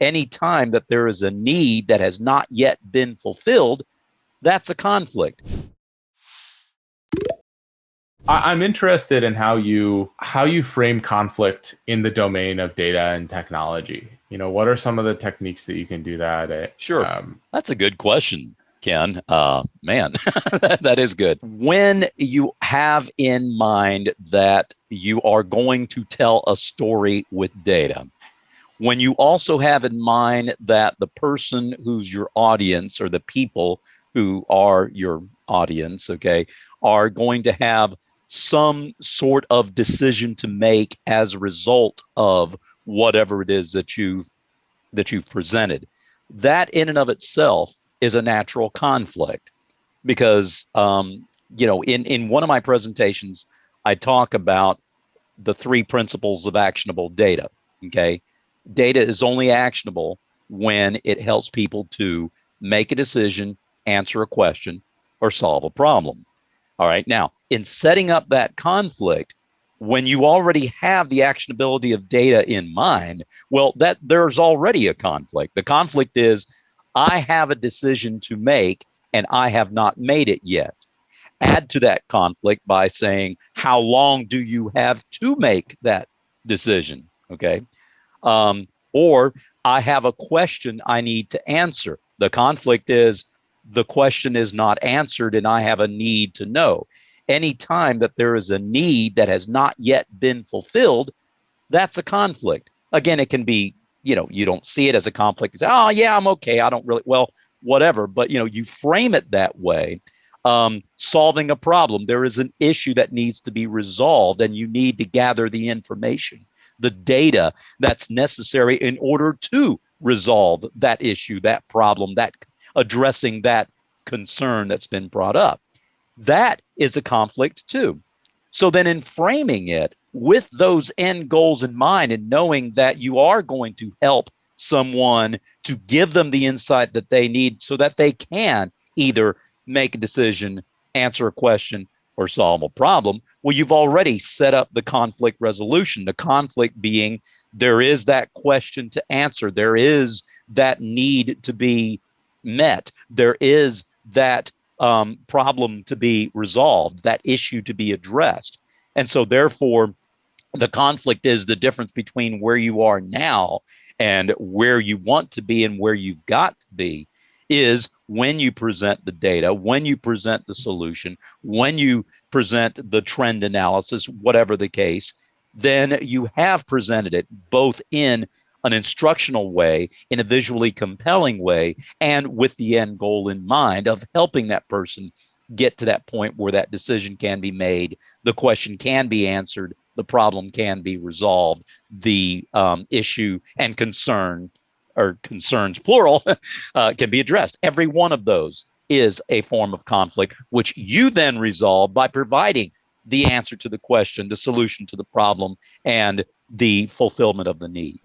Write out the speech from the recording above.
Any time that there is a need that has not yet been fulfilled, that's a conflict. I'm interested in how you frame conflict in the domain of data and technology. What are some of the techniques that you can do that? Sure. That's a good question, Ken. Man, that is good. When you have in mind that you are going to tell a story with data, when you also have in mind that the person who's your audience or the people who are your audience, okay, are going to have some sort of decision to make as a result of whatever it is that you've presented. That in and of itself is a natural conflict because in one of my presentations, I talk about the three principles of actionable data. Okay. Data is only actionable when it helps people to make a decision, answer a question, or solve a problem. All right. Now, in setting up that conflict, when you already have the actionability of data in mind, well, that there's already a conflict. The conflict is I have a decision to make and I have not made it yet. Add to that conflict by saying, how long do you have to make that decision? Okay. Um, or I have a question I need to answer. The conflict is the question is not answered and I have a need to know. Anytime that there is a need that has not yet been fulfilled, that's a conflict. Again, it can be, you don't see it as a conflict. You say, oh, yeah, I'm okay. I don't really, well, whatever. But, you frame it that way. Solving a problem, there is an issue that needs to be resolved, and you need to gather the information, the data that's necessary in order to resolve that issue, that problem, that addressing that concern that's been brought up. That is a conflict too. So then in framing it with those end goals in mind and knowing that you are going to help someone to give them the insight that they need so that they can either make a decision, answer a question, or solve a problem, well, you've already set up the conflict resolution. The conflict being there is that question to answer, there is that need to be met, there is that problem to be resolved, that issue to be addressed. And so, therefore, the conflict is the difference between where you are now and where you want to be and where you've got to be is when you present the data, when you present the solution, when you present the trend analysis, whatever the case, then you have presented it both in an instructional way, in a visually compelling way, and with the end goal in mind of helping that person get to that point where that decision can be made, the question can be answered, the problem can be resolved, the issue and concern, or concerns plural, can be addressed. Every one of those is a form of conflict, which you then resolve by providing the answer to the question, the solution to the problem, and the fulfillment of the need.